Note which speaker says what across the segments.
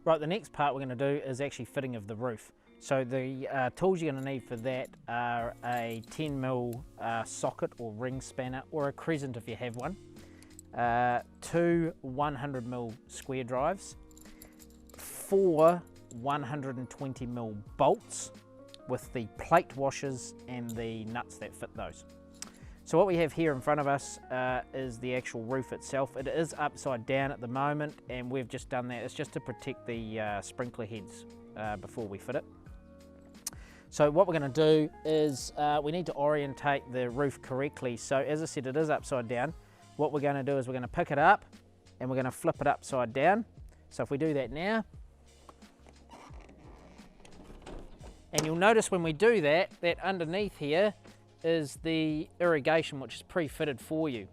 Speaker 1: Right, the next part we're going to do is actually fitting of the roof. So the tools you're going to need for that are a 10mm socket or ring spanner, or a crescent if you have one, 2 100mm square drives, 4 120mm bolts with the plate washers and the nuts that fit those. So what we have here in front of us is the actual roof itself. It is upside down at the moment, and we've just done that. It's just to protect the sprinkler heads before we fit it. So what we're going to do is we need to orientate the roof correctly. So as I said, it is upside down. What we're going to do is we're going to pick it up and we're going to flip it upside down. So if we do that now, and you'll notice when we do that, that underneath here is the irrigation, which is pre-fitted for you,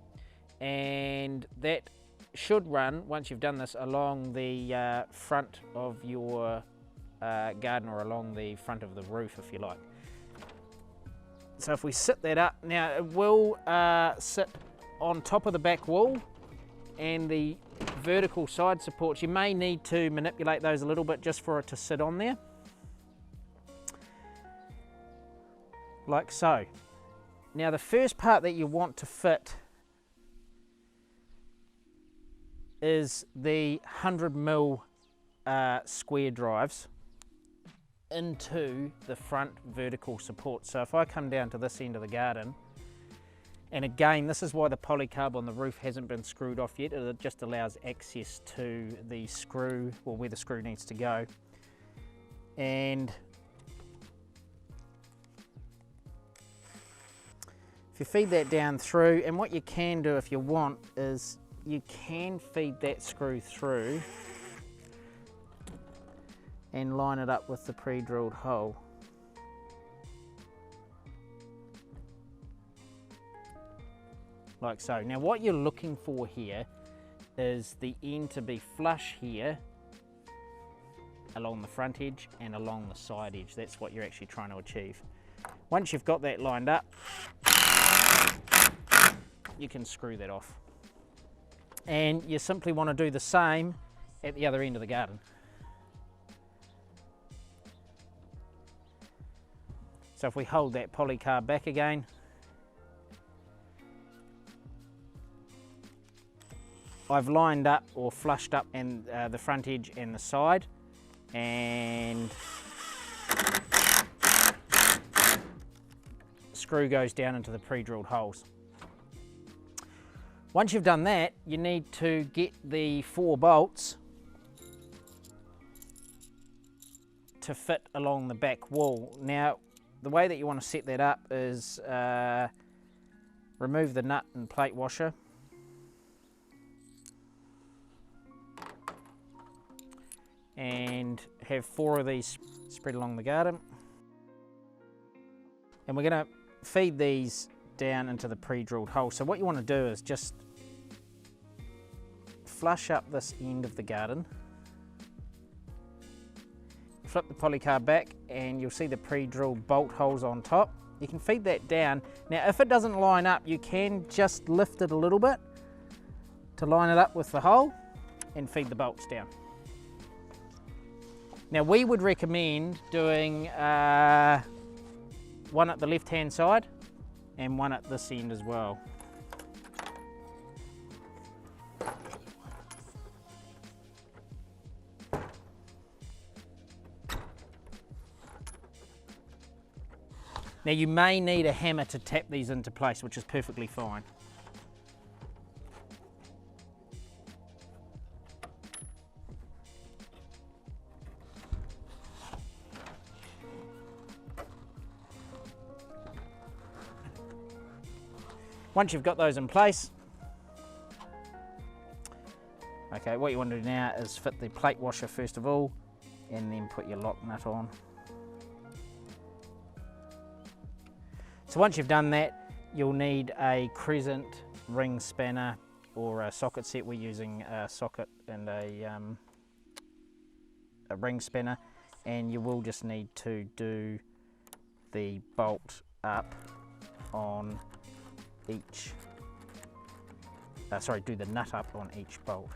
Speaker 1: and that should run, once you've done this, along the front of your garden, or along the front of the roof if you like. So if we sit that up, now it will sit on top of the back wall, and the vertical side supports, you may need to manipulate those a little bit just for it to sit on there, like so. Now the first part that you want to fit is the 100mm square drives into the front vertical support. So if I come down to this end of the garden, and again, this is why the polycarb on the roof hasn't been screwed off yet, it just allows access to the screw, or where the screw needs to go. And if you feed that down through, and what you can do if you want is you can feed that screw through and line it up with the pre-drilled hole. Like so. Now what you're looking for here is the end to be flush here along the front edge and along the side edge. That's what you're actually trying to achieve. Once you've got that lined up, you can screw that off. And you simply want to do the same at the other end of the garden. So if we hold that polycarb back again, I've lined up or flushed up and the front edge and the side, and screw goes down into the pre-drilled holes. Once you've done that, you need to get the 4 bolts to fit along the back wall. Now, the way that you want to set that up is remove the nut and plate washer, and have 4 of these spread along the garden. And we're going to feed these down into the pre-drilled hole. So what you want to do is just flush up this end of the garden, flip the polycarb back, and you'll see the pre-drilled bolt holes on top. You can feed that down. Now if it doesn't line up, you can just lift it a little bit to line it up with the hole and feed the bolts down. Now we would recommend doing one at the left hand side and one at this end as well. Now you may need a hammer to tap these into place, which is perfectly fine. Once you've got those in place, okay, what you want to do now is fit the plate washer first of all, and then put your lock nut on. So once you've done that, you'll need a crescent ring spanner or a socket set. We're using a socket and a ring spanner, and you will just need to do the bolt up on each, do the nut up on each bolt.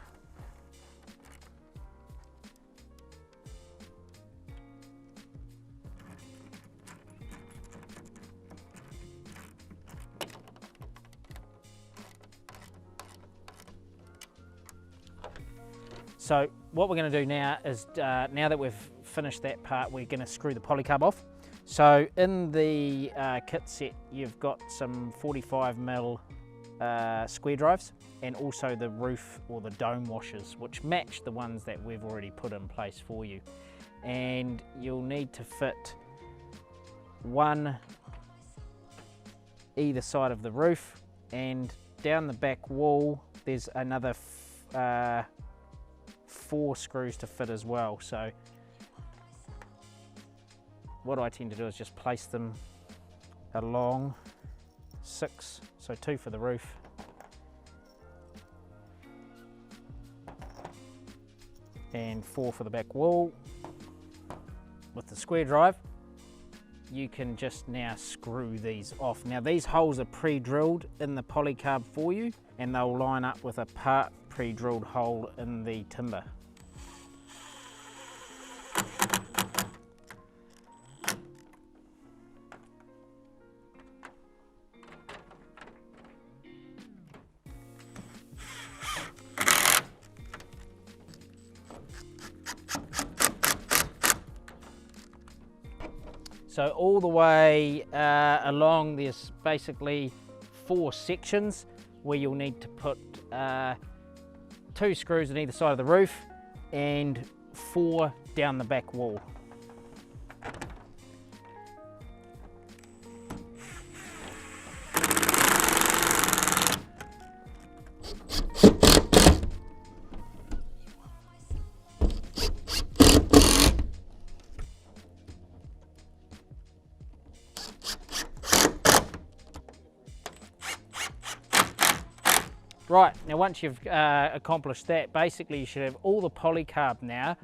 Speaker 1: So what we're going to do now is, now that we've finished that part, we're going to screw the polycarb off. So in the kit set, you've got some 45mm square drives, and also the roof or the dome washers, which match the ones that we've already put in place for you. And you'll need to fit one either side of the roof, and down the back wall there's another 4 screws to fit as well. So what I tend to do is just place them along 6, so 2 for the roof, and 4 for the back wall. With the square drive, you can just now screw these off. Now these holes are pre-drilled in the polycarb for you, and they'll line up with a part pre-drilled hole in the timber. So all the way along, there's basically 4 sections where you'll need to put 2 screws on either side of the roof and 4 down the back wall. Right, now once you've accomplished that, basically you should have all the polycarb now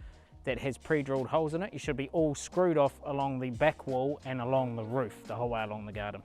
Speaker 1: that has pre-drilled holes in it. You should be all screwed off along the back wall and along the roof, the whole way along the garden.